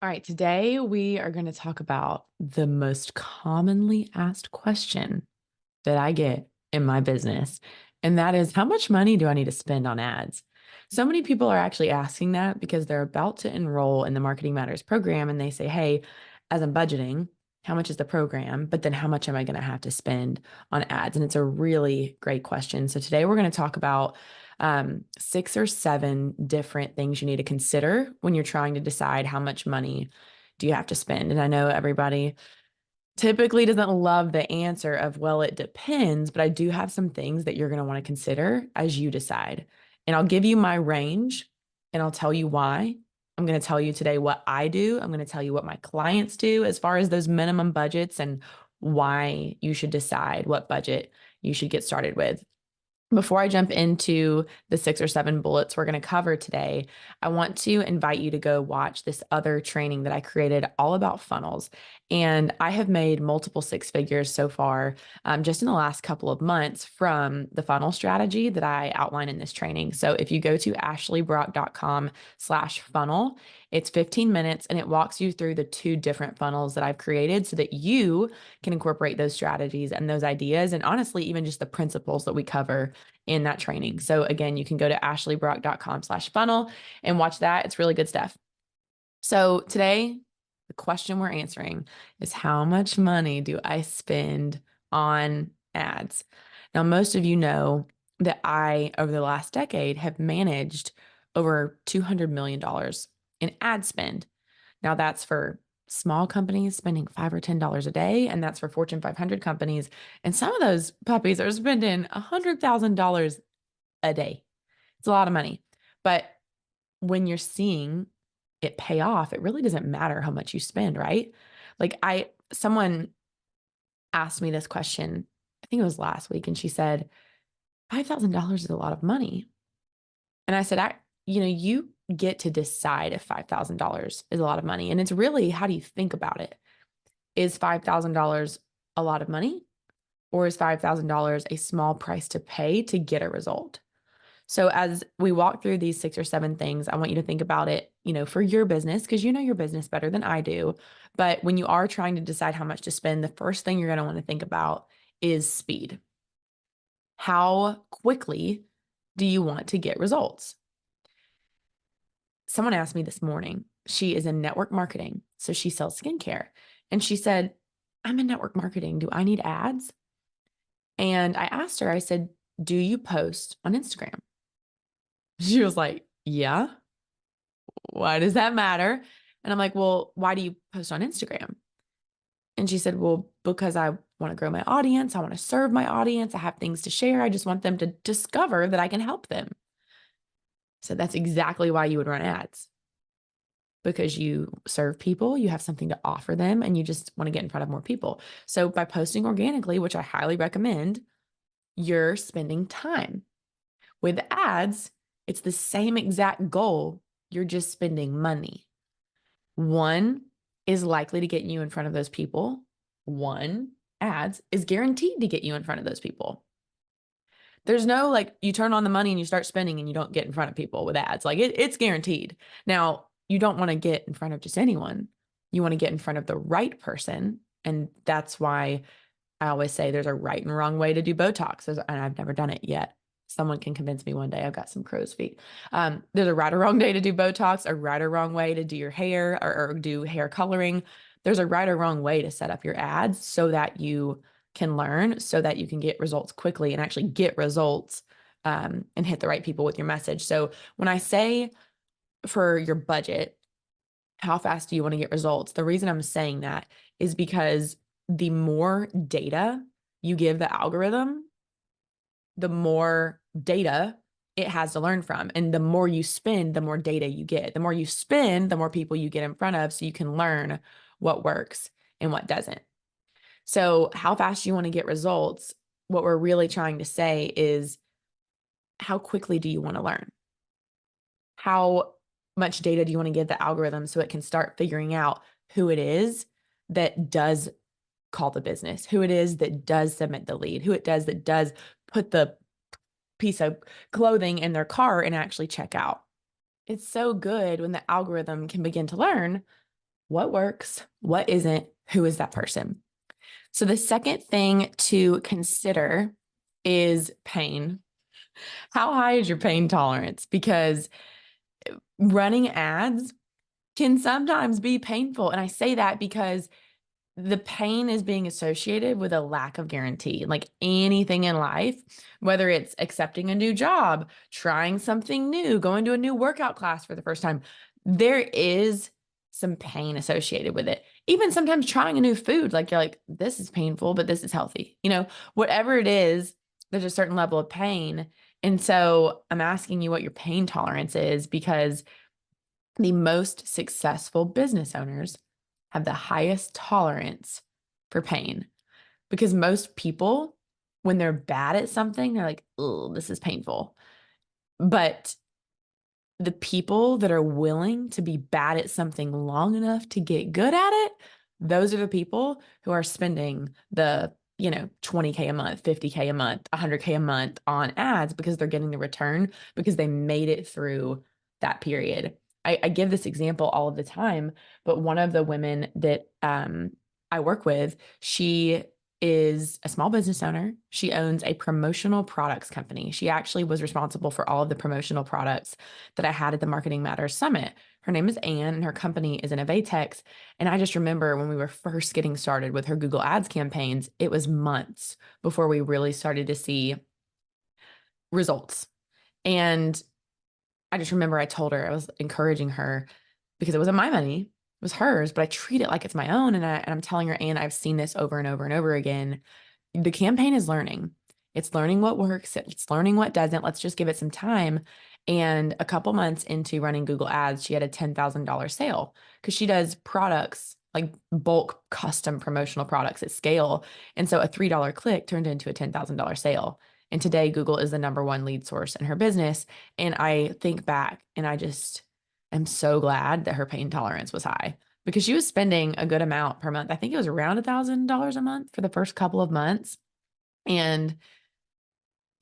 All right, today we are going to talk about the most commonly asked question that I get in my business. And that is, how much money do I need to spend on ads? So many people are actually asking that because they're about to enroll in the Marketing Matters program and they say, hey, as I'm budgeting, how much is the program? But then how much am I going to have to spend on ads? And it's a really great question. So today we're going to talk about 6 or 7 different things you need to consider when you're trying to decide how much money do you have to spend. And I know everybody typically doesn't love the answer of, well, it depends, but I do have some things that you're going to want to consider as you decide. And I'll give you my range and I'll tell you why. I'm going to tell you today what I do. I'm going to tell you what my clients do as far as those minimum budgets and why you should decide what budget you should get started with. Before I jump into the 6 or 7 bullets we're going to cover today, I want to invite you to go watch this other training that I created all about funnels. And I have made multiple 6 figures so far just in the last couple of months from the funnel strategy that I outline in this training. So if you go to ashleybrock.com/funnel, it's 15 minutes and it walks you through the 2 different funnels that I've created so that you can incorporate those strategies and those ideas, and honestly, even just the principles that we cover in that training. So again, you can go to ashleybrock.com/funnel and watch that. It's really good stuff. So today, the question we're answering is, how much money do I spend on ads? Now, most of you know that I, over the last decade, have managed over $200 million in ad spend. Now, that's for small companies spending $5 or $10 a day, and that's for Fortune 500 companies. And some of those puppies are spending $100,000 a day. It's a lot of money. But when you're seeing it pay off, it really doesn't matter how much you spend, right? Someone asked me this question, I think it was last week, and she said, $5,000 is a lot of money. And I said, you get to decide if $5,000 is a lot of money. And it's really, how do you think about it? Is $5,000 a lot of money? Or is $5,000 a small price to pay to get a result? So as we walk through these 6 or 7 things, I want you to think about it, for your business, because you know your business better than I do. But when you are trying to decide how much to spend, the first thing you're going to want to think about is speed. How quickly do you want to get results? Someone asked me this morning, she is in network marketing, so she sells skincare. And she said, I'm in network marketing. Do I need ads? And I asked her, I said, do you post on Instagram? She was like, yeah. Why does that matter? And I'm like, well, why do you post on Instagram? And she said, well, because I want to grow my audience. I want to serve my audience. I have things to share. I just want them to discover that I can help them. So that's exactly why you would run ads, because you serve people, you have something to offer them, and you just want to get in front of more people. So by posting organically, which I highly recommend, you're spending time. With ads, it's the same exact goal. You're just spending money. One is likely to get you in front of those people. One, ads, is guaranteed to get you in front of those people. There's no you turn on the money and you start spending and you don't get in front of people with ads. It's guaranteed. Now, you don't want to get in front of just anyone. You want to get in front of the right person. And that's why I always say there's a right and wrong way to do Botox. And I've never done it yet. Someone can convince me one day. I've got some crow's feet. There's a right or wrong day to do Botox, a right or wrong way to do your hair or do hair coloring. There's a right or wrong way to set up your ads so that you can learn, so that you can get results quickly and actually get results and hit the right people with your message. So when I say for your budget, how fast do you want to get results? The reason I'm saying that is because the more data you give the algorithm, the more data it has to learn from. And the more you spend, the more data you get. The more you spend, the more people you get in front of, so you can learn what works and what doesn't. So how fast you want to get results, what we're really trying to say is, how quickly do you want to learn? How much data do you want to give the algorithm so it can start figuring out who it is that does call the business, who it is that does submit the lead, who it does that does put the piece of clothing in their car and actually check out. It's so good when the algorithm can begin to learn what works, what isn't, who is that person. So the second thing to consider is pain. How high is your pain tolerance? Because running ads can sometimes be painful. And I say that because the pain is being associated with a lack of guarantee. Like anything in life, whether it's accepting a new job, trying something new, going to a new workout class for the first time, there is some pain associated with it. Even sometimes trying a new food, like you're like, this is painful, but this is healthy. Whatever it is, there's a certain level of pain. And so I'm asking you what your pain tolerance is, because the most successful business owners have the highest tolerance for pain, because most people, when they're bad at something, they're like, oh, this is painful. But the people that are willing to be bad at something long enough to get good at it, those are the people who are spending the 20K a month, 50K a month, 100K a month on ads, because they're getting the return, because they made it through that period. I give this example all of the time, but one of the women that I work with, she is a small business owner. She owns a promotional products company. She actually was responsible for all of the promotional products that I had at the Marketing Matters Summit. Her name is Anne, and her company is Innovatex. And I just remember when we were first getting started with her Google Ads campaigns, it was months before we really started to see results. And I just remember I told her, I was encouraging her, because it wasn't my money, it was hers, but I treat it like it's my own. And I'm telling her, and I've seen this over and over and over again. The campaign is learning. It's learning what works. It's learning what doesn't. Let's just give it some time. And a couple months into running Google Ads, she had a $10,000 sale, because she does products like bulk custom promotional products at scale. And so a $3 click turned into a $10,000 sale. And today Google is the #1 lead source in her business. And I think back and I just am so glad that her pain tolerance was high, because she was spending a good amount per month. I think it was around $1,000 a month for the first couple of months. And,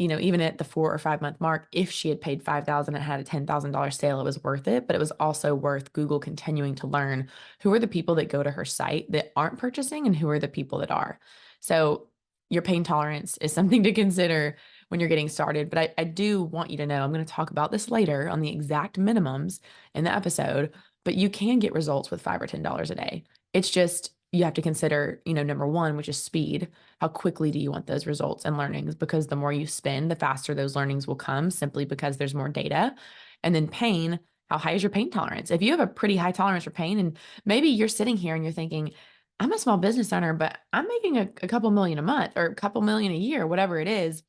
even at the 4 or 5 month mark, if she had paid $5,000 and had a $10,000 sale, it was worth it. But it was also worth Google continuing to learn who are the people that go to her site that aren't purchasing and who are the people that are. So your pain tolerance is something to consider when you're getting started. But I do want you to know, I'm going to talk about this later on the exact minimums in the episode, but you can get results with $5 or $10 a day. It's just, you have to consider, number one, which is speed. How quickly do you want those results and learnings? Because the more you spend, the faster those learnings will come, simply because there's more data. And then pain, how high is your pain tolerance? If you have a pretty high tolerance for pain, and maybe you're sitting here and you're thinking, I'm a small business owner, but I'm making a couple million a month or a couple million a year, whatever it is.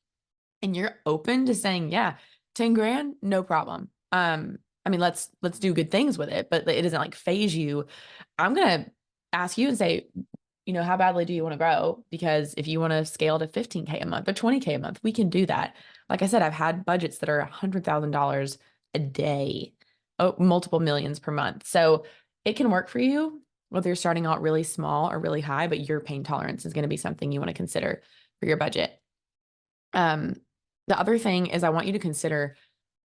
And you're open to saying, yeah, 10 grand, no problem. Let's do good things with it, but it doesn't like phase you. I'm going to ask you and say, how badly do you want to grow? Because if you want to scale to 15K a month or 20K a month, we can do that. Like I said, I've had budgets that are $100,000 a day, multiple millions per month. So it can work for you, whether you're starting out really small or really high, but your pain tolerance is going to be something you want to consider for your budget. The other thing is, I want you to consider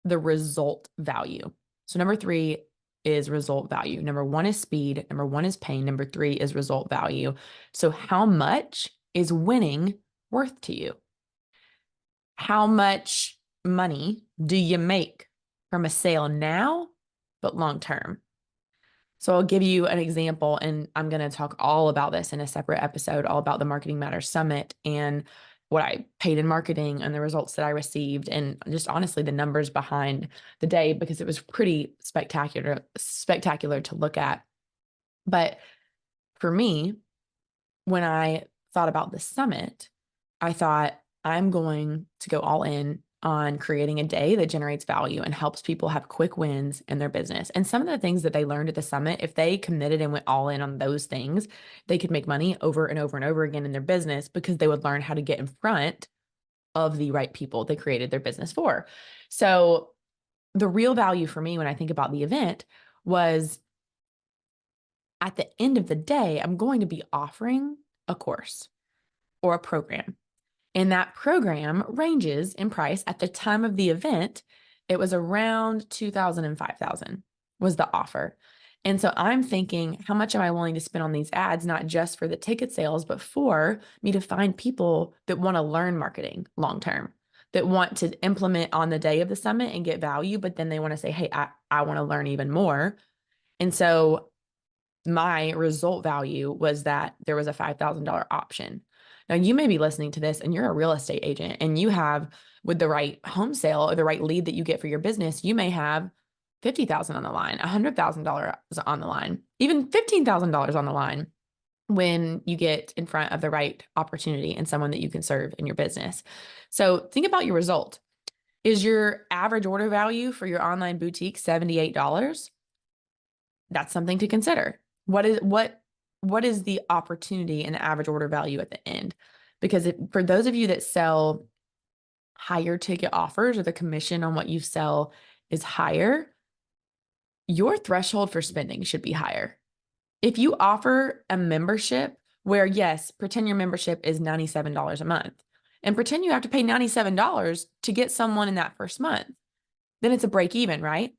the result value. So number 3 is result value. Number 1 is speed. Number 1 is pain. Number 3 is result value. So how much is winning worth to you? How much money do you make from a sale now, but long term? So I'll give you an example, and I'm going to talk all about this in a separate episode, all about the Marketing Matters Summit and what I paid in marketing and the results that I received, and just honestly the numbers behind the day, because it was pretty spectacular to look at. But for me, when I thought about the summit, I thought, I'm going to go all in on creating a day that generates value and helps people have quick wins in their business. And some of the things that they learned at the summit, if they committed and went all in on those things, they could make money over and over and over again in their business, because they would learn how to get in front of the right people they created their business for. So the real value for me when I think about the event was, at the end of the day, I'm going to be offering a course or a program. And that program ranges in price. At the time of the event, it was around $2,000 and $5,000 was the offer. And so I'm thinking, how much am I willing to spend on these ads, not just for the ticket sales, but for me to find people that want to learn marketing long term, that want to implement on the day of the summit and get value, but then they want to say, hey, I want to learn even more. And so my result value was that there was a $5,000 option. Now, you may be listening to this and you're a real estate agent and you have, with the right home sale or the right lead that you get for your business, you may have 50,000 on the line, $100,000 on the line, even $15,000 on the line when you get in front of the right opportunity and someone that you can serve in your business. So think about your result. Is your average order value for your online boutique $78? That's something to consider. What is the opportunity and the average order value at the end? Because for those of you that sell higher ticket offers or the commission on what you sell is higher, your threshold for spending should be higher. If you offer a membership where, yes, pretend your membership is $97 a month and pretend you have to pay $97 to get someone in that first month, then it's a break even, right?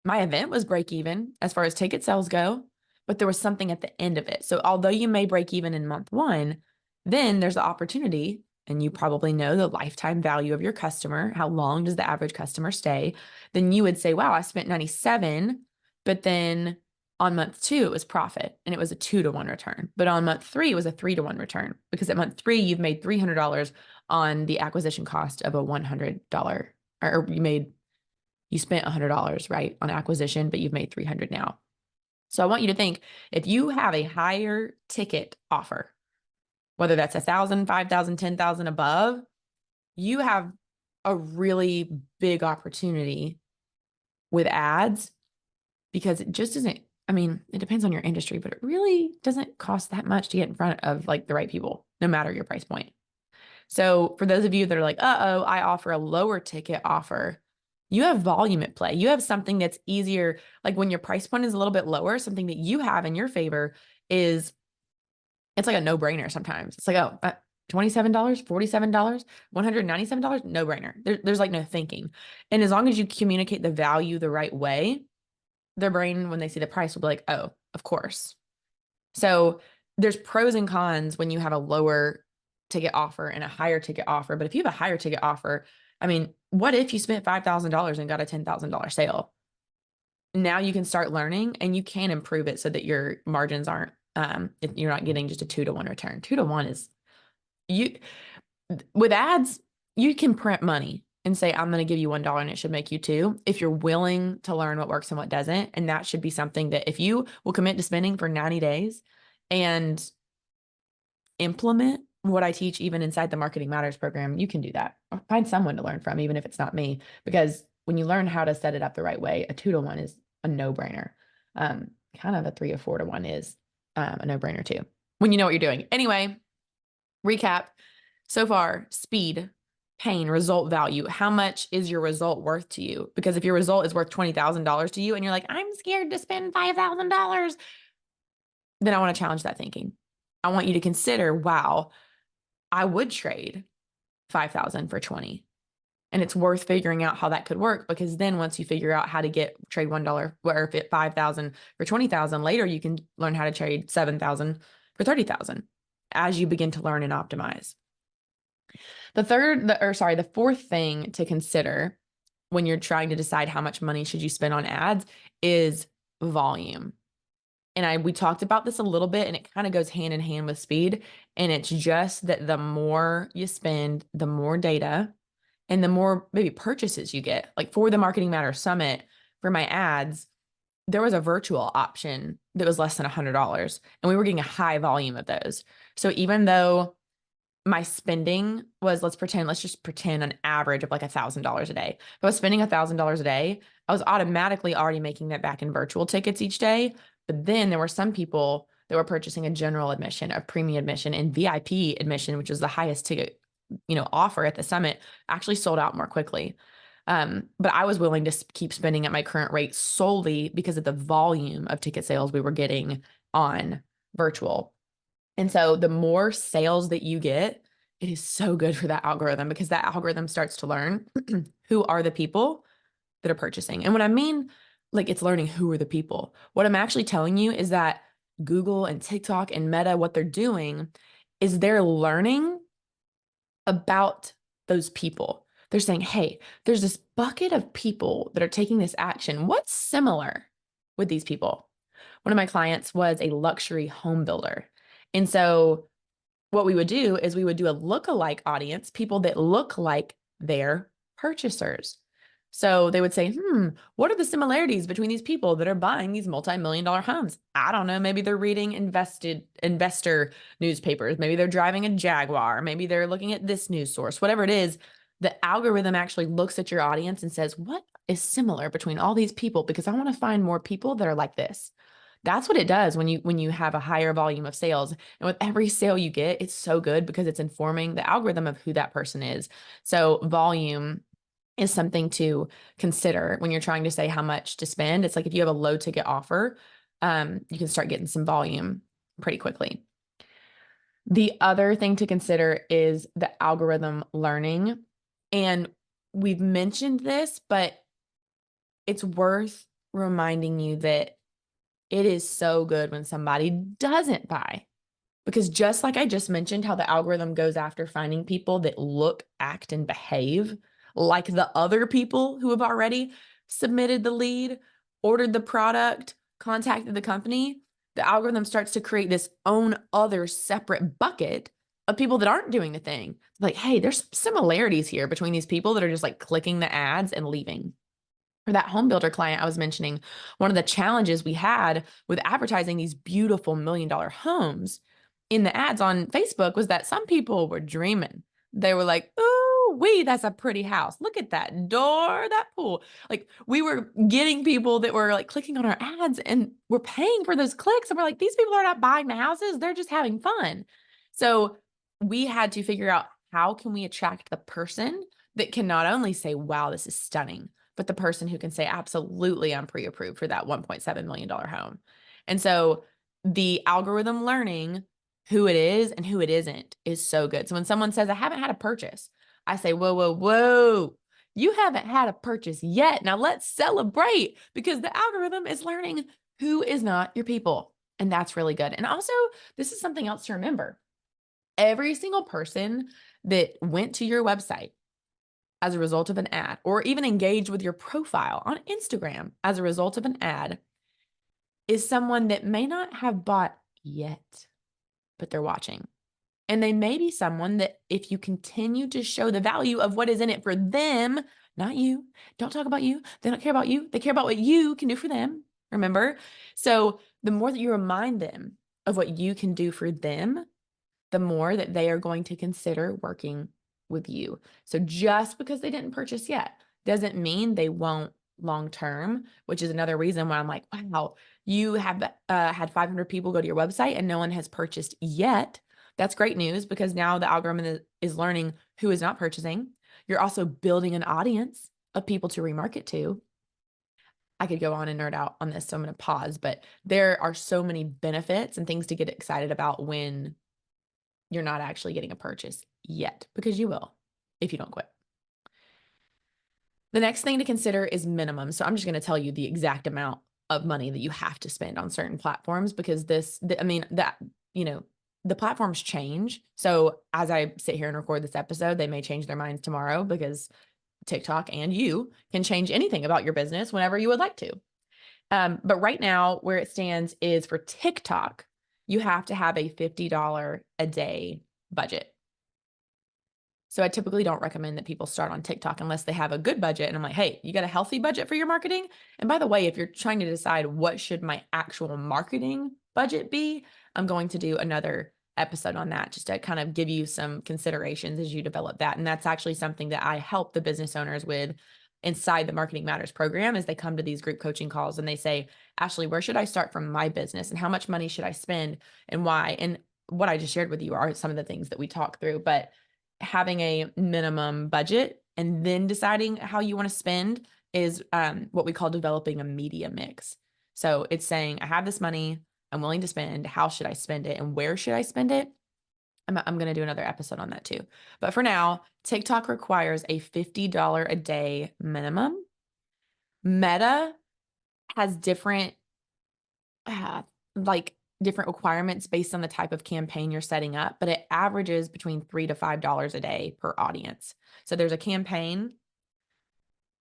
My event was break even as far as ticket sales go, but there was something at the end of it. So although you may break even in month one, then there's the opportunity, and you probably know the lifetime value of your customer. How long does the average customer stay? Then you would say, wow, I spent 97, but then on month 2, it was profit and it was a 2-to-1 return. But on month 3, it was a 3-to-1 return because at month 3, you've made $300 on the acquisition cost of a $100, or you spent $100, right, on acquisition, but you've made $300 now. So I want you to think, if you have a higher ticket offer, whether that's 1,000, 5,000, 10,000 above, you have a really big opportunity with ads, because it just isn't, I mean, it depends on your industry, but it really doesn't cost that much to get in front of like the right people, no matter your price point. So for those of you that are like, I offer a lower ticket offer, you have volume at play. You have something that's easier. Like when your price point is a little bit lower, something that you have in your favor is, it's like a no-brainer sometimes. It's like, $27, $47, $197, no-brainer. There's like no thinking. And as long as you communicate the value the right way, their brain, when they see the price, will be like, oh, of course. So there's pros and cons when you have a lower ticket offer and a higher ticket offer. But if you have a higher ticket offer, I mean, what if you spent $5,000 and got a $10,000 sale? Now you can start learning and you can improve it so that your margins aren't, you're not getting just a 2-to-1 return. 2-to-1 is, with ads, you can print money and say, I'm going to give you $1 and it should make you $2, if you're willing to learn what works and what doesn't. And that should be something that if you will commit to spending for 90 days and implement what I teach, even inside the Marketing Matters program, you can do that. Or find someone to learn from, even if it's not me, because when you learn how to set it up the right way, a 2-to-1 is a no-brainer. Kind of a 3 or 4-to-1 is a no-brainer too, when you know what you're doing. Anyway, recap. So far, speed, pain, result value. How much is your result worth to you? Because if your result is worth $20,000 to you and you're like, I'm scared to spend $5,000, then I want to challenge that thinking. I want you to consider, wow, I would trade 5,000 for 20. And it's worth figuring out how that could work, because then once you figure out how to trade $1, or if it 5,000 for 20,000, later you can learn how to trade 7,000 for 30,000 as you begin to learn and optimize. The fourth thing to consider when you're trying to decide how much money should you spend on ads is volume. And we talked about this a little bit, and it kind of goes hand in hand with speed. And it's just that the more you spend, the more data and the more maybe purchases you get. Like for the Marketing Matters Summit, for my ads, there was a virtual option that was less than $100, and we were getting a high volume of those. So even though my spending was, let's just pretend an average of like $1,000 a day. If I was spending $1,000 a day, I was automatically already making that back in virtual tickets each day. But then there were some people that were purchasing a general admission, a premium admission, and VIP admission, which is the highest ticket, offer at the summit, actually sold out more quickly. But I was willing to keep spending at my current rate solely because of the volume of ticket sales we were getting on virtual. And so the more sales that you get, it is so good for that algorithm, because that algorithm starts to learn who are the people that are purchasing. And when I mean like it's learning who are the people. What I'm actually telling you is that Google and TikTok and Meta, what they're doing is they're learning about those people. They're saying, hey, there's this bucket of people that are taking this action. What's similar with these people? One of my clients was a luxury home builder. And so what we would do is we would do a lookalike audience, people that look like their purchasers. So they would say, what are the similarities between these people that are buying these multi-million-dollar homes? I don't know. Maybe they're reading investor newspapers. Maybe they're driving a Jaguar. Maybe they're looking at this news source, whatever it is. The algorithm actually looks at your audience and says, what is similar between all these people? Because I want to find more people that are like this. That's what it does when you have a higher volume of sales. And with every sale you get, it's so good because it's informing the algorithm of who that person is. So volume is something to consider when you're trying to say how much to spend. It's like if you have a low ticket offer, you can start getting some volume pretty quickly. The other thing to consider is the algorithm learning. And we've mentioned this, but it's worth reminding you that it is so good when somebody doesn't buy. Because just like I just mentioned, how the algorithm goes after finding people that look, act, and behave like the other people who have already submitted the lead, ordered the product, contacted the company, the algorithm starts to create this own other separate bucket of people that aren't doing the thing. Like, hey, there's some similarities here between these people that are just like clicking the ads and leaving. For that home builder client I was mentioning, one of the challenges we had with advertising these beautiful $1 million homes in the ads on Facebook was that some people were dreaming. They were like, "Ooh, that's a pretty house. Look at that door, that pool." Like we were getting people that were like clicking on our ads and we're paying for those clicks. And we're like, these people are not buying the houses. They're just having fun. So we had to figure out how can we attract the person that can not only say, wow, this is stunning, but the person who can say, absolutely, I'm pre-approved for that $1.7 million home. And so the algorithm learning who it is and who it isn't is so good. So when someone says, I haven't had a purchase, I say, whoa, whoa, whoa, you haven't had a purchase yet. Now let's celebrate because the algorithm is learning who is not your people. And that's really good. And also, this is something else to remember. Every single person that went to your website as a result of an ad, or even engaged with your profile on Instagram as a result of an ad, is someone that may not have bought yet, but they're watching. And they may be someone that if you continue to show the value of what is in it for them, not you, don't talk about you. They don't care about you. They care about what you can do for them. Remember? So the more that you remind them of what you can do for them, the more that they are going to consider working with you. So just because they didn't purchase yet doesn't mean they won't long term, which is another reason why I'm like, wow, you have had 500 people go to your website and no one has purchased yet. That's great news because now the algorithm is learning who is not purchasing. You're also building an audience of people to remarket to. I could go on and nerd out on this, so I'm going to pause, but there are so many benefits and things to get excited about when you're not actually getting a purchase yet, because you will if you don't quit. The next thing to consider is minimum. So I'm just going to tell you the exact amount of money that you have to spend on certain platforms because the platforms change. So as I sit here and record this episode, they may change their minds tomorrow because TikTok and you can change anything about your business whenever you would like to. But right now, where it stands is for TikTok, you have to have a $50 a day budget. So I typically don't recommend that people start on TikTok unless they have a good budget. And I'm like, hey, you got a healthy budget for your marketing? And by the way, if you're trying to decide what should my actual marketing budget be, I'm going to do another episode on that just to kind of give you some considerations as you develop that. And that's actually something that I help the business owners with inside the Marketing Matters program. As they come to these group coaching calls and they say, Ashley, where should I start from my business and how much money should I spend and why? And what I just shared with you are some of the things that we talk through, but having a minimum budget and then deciding how you want to spend is what we call developing a media mix. So it's saying, I have this money, I'm willing to spend, how should I spend it and where should I spend it? I'm going to do another episode on that too. But for now, TikTok requires a $50 a day minimum. Meta has different, uh, like different requirements based on the type of campaign you're setting up, but it averages between $3 to $5 a day per audience. So there's a campaign,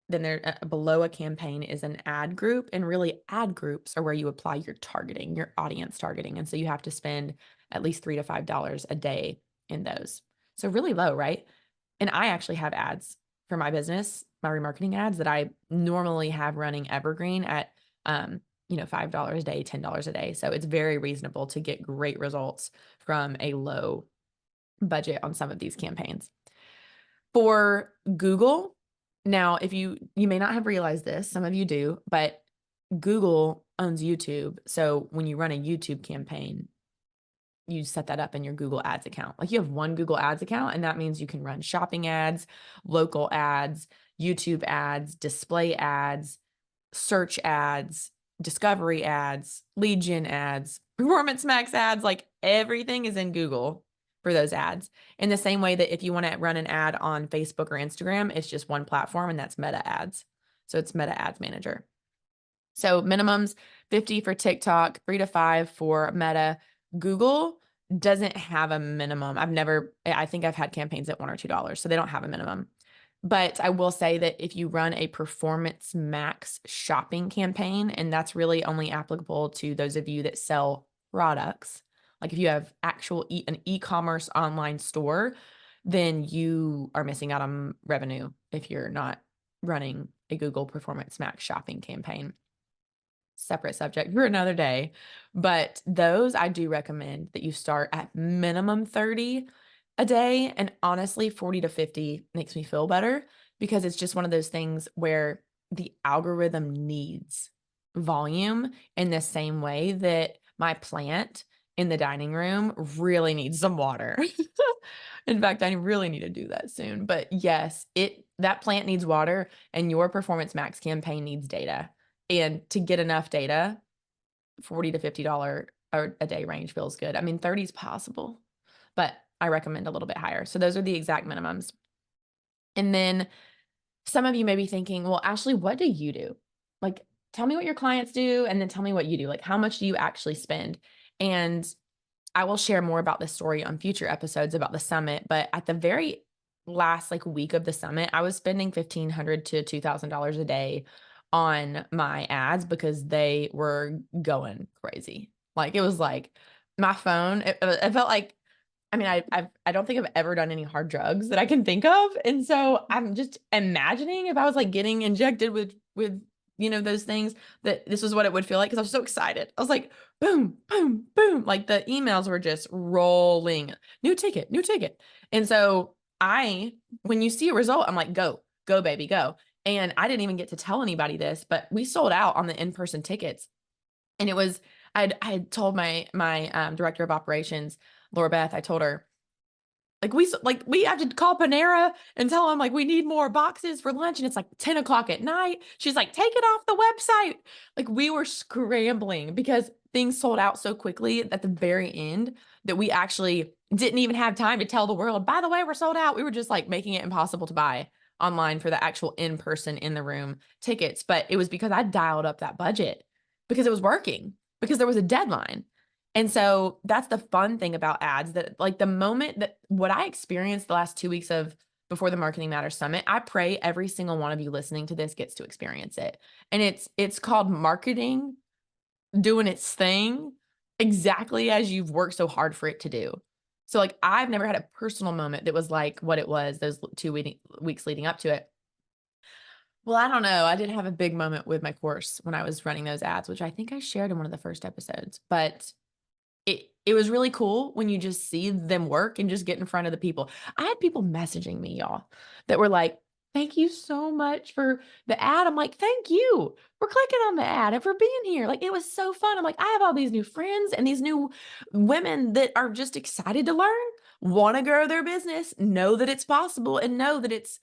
then there below a campaign is an ad group, and really ad groups are where you apply your targeting, your audience targeting. And so you have to spend at least $3 to $5 a day in those. So really low, right? And I actually have ads for my business, my remarketing ads that I normally have running evergreen at, $5 a day, $10 a day. So it's very reasonable to get great results from a low budget on some of these campaigns. For Google, now, if you may not have realized this, some of you do, but Google owns YouTube. So when you run a YouTube campaign, you set that up in your Google Ads account. Like you have one Google Ads account, and that means you can run shopping ads, local ads, YouTube ads, display ads, search ads, discovery ads, lead gen ads, Performance Max ads, like everything is in Google for those ads. In the same way that if you want to run an ad on Facebook or Instagram, it's just one platform, and that's Meta Ads. So it's Meta Ads Manager. So minimums 50 for TikTok, 3 to 5 for Meta. Google doesn't have a minimum. I think I've had campaigns at $1 or $2, so they don't have a minimum. But I will say that if you run a Performance Max shopping campaign, and that's really only applicable to those of you that sell products, like if you have an e-commerce online store, then you are missing out on revenue if you're not running a Google Performance Max shopping campaign. Separate subject for another day. But those I do recommend that you start at minimum 30 a day. And honestly, 40 to 50 makes me feel better because it's just one of those things where the algorithm needs volume in the same way that my plant in the dining room really needs some water. In fact, I really need to do that soon. But yes, that plant needs water, and your Performance Max campaign needs data. And to get enough data, $40 to $50 a day range feels good. I mean, 30 is possible, but I recommend a little bit higher. So those are the exact minimums. And then some of you may be thinking, well, Ashley, what do you do? Like, tell me what your clients do, and then tell me what you do. Like, how much do you actually spend? And I will share more about this story on future episodes about the summit. But at the very last week of the summit, I was spending $1,500 to $2,000 a day on my ads because they were going crazy. Like it was like my phone, it felt like, I mean, I don't think I've ever done any hard drugs that I can think of. And so I'm just imagining if I was like getting injected with, those things, that this was what it would feel like. Cause I was so excited. I was like, boom, boom, boom. Like the emails were just rolling, new ticket, new ticket. And so when you see a result, I'm like, go baby, go. And I didn't even get to tell anybody this, but we sold out on the in-person tickets. And it was, I had told my director of operations, Laura Beth, I told her, we have to call Panera and tell them we need more boxes for lunch. And it's 10 o'clock at night. She's like, take it off the website. We were scrambling because things sold out so quickly at the very end that we actually didn't even have time to tell the world, by the way, we're sold out. We were just making it impossible to buy online for the actual in-person in the room tickets. But it was because I dialed up that budget because it was working, because there was a deadline. And so that's the fun thing about ads, that the moment that what I experienced the last 2 weeks of before the Marketing Matters Summit, I pray every single one of you listening to this gets to experience it. And it's called marketing doing its thing exactly as you've worked so hard for it to do. So I've never had a personal moment that was like what it was those 2 weeks leading up to it. Well, I don't know. I did have a big moment with my course when I was running those ads, which I think I shared in one of the first episodes, but it was really cool when you just see them work and just get in front of the people. I had people messaging me, y'all, that were like, thank you so much for the ad. I'm like, thank you for clicking on the ad and for being here. It was so fun. I'm like, I have all these new friends and these new women that are just excited to learn, want to grow their business, know that it's possible, and know that it's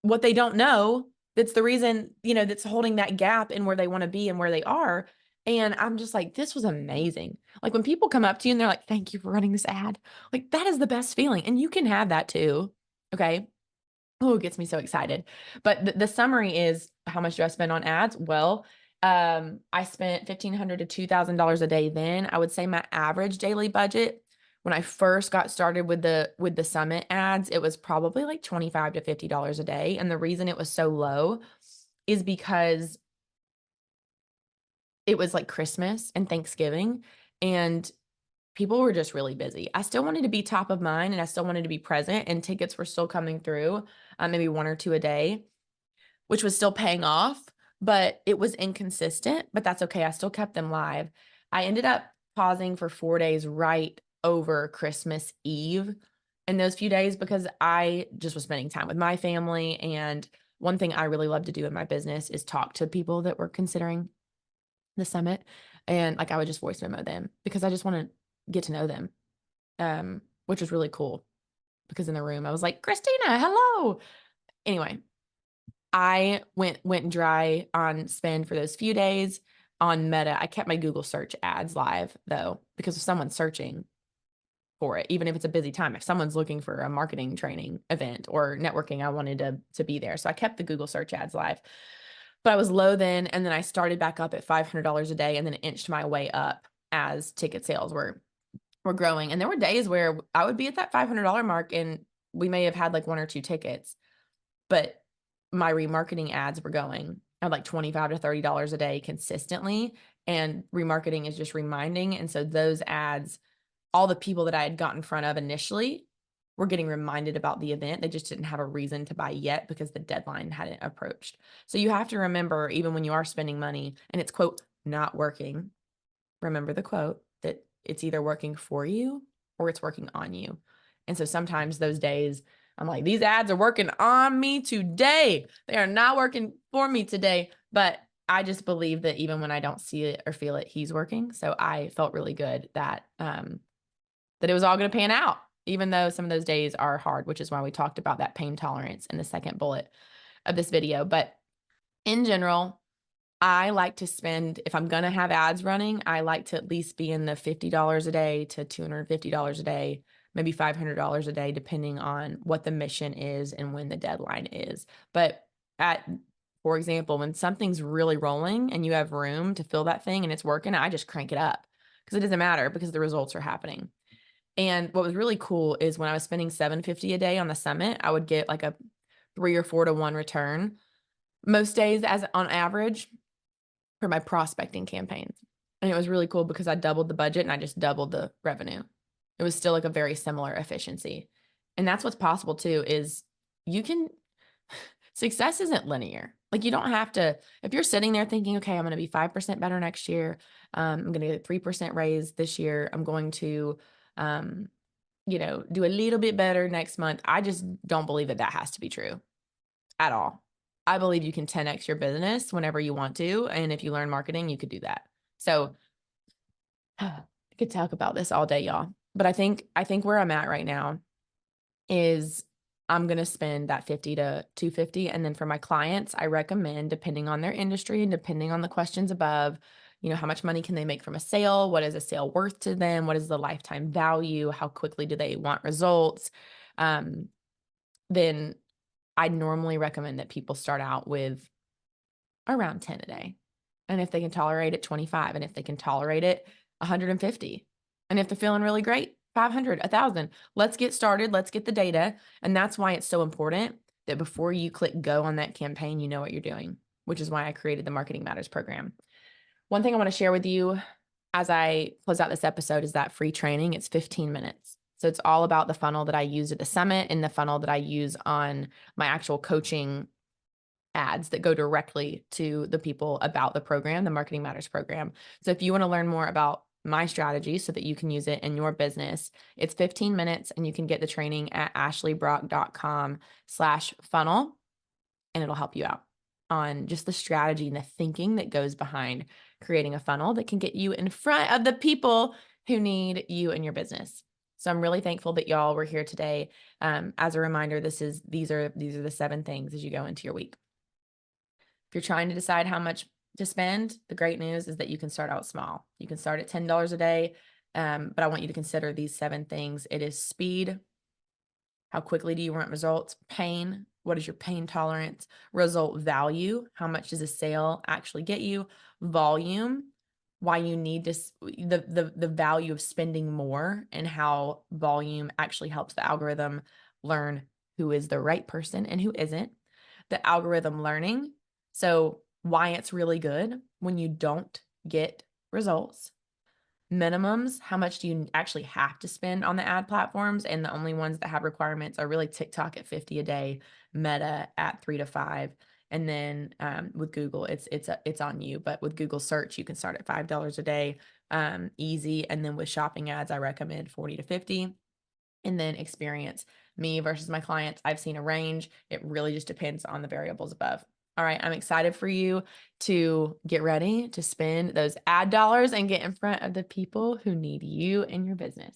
what they don't know. That's the reason, that's holding that gap in where they want to be and where they are. And I'm just like, this was amazing. When people come up to you and they're like, thank you for running this ad, that is the best feeling. And you can have that too. Okay. Oh, it gets me so excited. But the summary is, how much do I spend on ads? Well, I spent $1,500 to $2,000 a day then. I would say my average daily budget when I first got started with the summit ads, it was probably like $25 to $50 a day. And the reason it was so low is because it was like Christmas and Thanksgiving, and people were just really busy. I still wanted to be top of mind and I still wanted to be present, and tickets were still coming through, maybe 1 or 2 a day, which was still paying off, but it was inconsistent, but that's okay. I still kept them live. I ended up pausing for 4 days right over Christmas Eve in those few days because I just was spending time with my family. And one thing I really love to do in my business is talk to people that were considering the summit. And like I would just voice memo them because I just want to get to know them, which was really cool because in the room I was like, Christina, hello. Anyway, I went dry on spend for those few days on Meta. I kept my Google search ads live though, because if someone's searching for it, even if it's a busy time, if someone's looking for a marketing training event or networking, I wanted to be there. So I kept the Google search ads live. But I was low then, and then I started back up at $500 a day and then inched my way up as ticket sales were growing. And there were days where I would be at that $500 mark and we may have had like 1 or 2 tickets, but my remarketing ads were going at like $25 to $30 a day consistently. And remarketing is just reminding. And so those ads, all the people that I had got in front of initially were getting reminded about the event. They just didn't have a reason to buy yet because the deadline hadn't approached. So you have to remember, even when you are spending money and it's quote, not working, remember the quote that it's either working for you or it's working on you. And so sometimes those days I'm like, these ads are working on me today. They are not working for me today. But I just believe that even when I don't see it or feel it, he's working. So I felt really good that that it was all going to pan out, even though some of those days are hard, which is why we talked about that pain tolerance in the second bullet of this video. But in general, I like to spend, if I'm going to have ads running, I like to at least be in the $50 a day to $250 a day, maybe $500 a day, depending on what the mission is and when the deadline is. But for example, when something's really rolling and you have room to fill that thing and it's working, I just crank it up because it doesn't matter because the results are happening. And what was really cool is when I was spending $750 a day on the summit, I would get like a 3 or 4 to 1 return most days as on average for my prospecting campaigns. And it was really cool because I doubled the budget and I just doubled the revenue. It was still like a very similar efficiency. And that's what's possible too, is you can, success isn't linear. Like you don't have to, if you're sitting there thinking, okay, I'm going to be 5% better next year. I'm going to get a 3% raise this year. I'm going to, do a little bit better next month. I just don't believe that that has to be true at all. I believe you can 10x your business whenever you want to. And if you learn marketing, you could do that. So I could talk about this all day, y'all. But I think where I'm at right now is I'm going to spend that 50 to 250. And then for my clients, I recommend, depending on their industry and depending on the questions above, how much money can they make from a sale? What is a sale worth to them? What is the lifetime value? How quickly do they want results? Then I'd normally recommend that people start out with around 10 a day. And if they can tolerate it, 25. And if they can tolerate it, 150. And if they're feeling really great, 500, 1,000. Let's get started. Let's get the data. And that's why it's so important that before you click go on that campaign, you know what you're doing, which is why I created the Marketing Matters program. One thing I want to share with you as I close out this episode is that free training. It's 15 minutes. So it's all about the funnel that I use at the summit and the funnel that I use on my actual coaching ads that go directly to the people about the program, the Marketing Matters program. So if you want to learn more about my strategy so that you can use it in your business, it's 15 minutes and you can get the training at ashleybrock.com/funnel, and it'll help you out on just the strategy and the thinking that goes behind creating a funnel that can get you in front of the people who need you in your business. So I'm really thankful that y'all were here today. As a reminder, these are the 7 things as you go into your week. If you're trying to decide how much to spend, the great news is that you can start out small. You can start at $10 a day, but I want you to consider these 7 things. It is speed. How quickly do you want results? Pain. What is your pain tolerance? Result value. How much does a sale actually get you? volume, why you need to, the value of spending more, and how volume actually helps the algorithm learn who is the right person and who isn't. The algorithm learning, so why it's really good when you don't get results. Minimums, how much do you actually have to spend on the ad platforms? And the only ones that have requirements are really TikTok at 50 a day, Meta at 3 to 5. And then with Google, it's on you. But with Google search, you can start at $5 a day, easy. And then with shopping ads, I recommend 40 to 50. And then experience, me versus my clients, I've seen a range. It really just depends on the variables above. All right, I'm excited for you to get ready to spend those ad dollars and get in front of the people who need you and your business.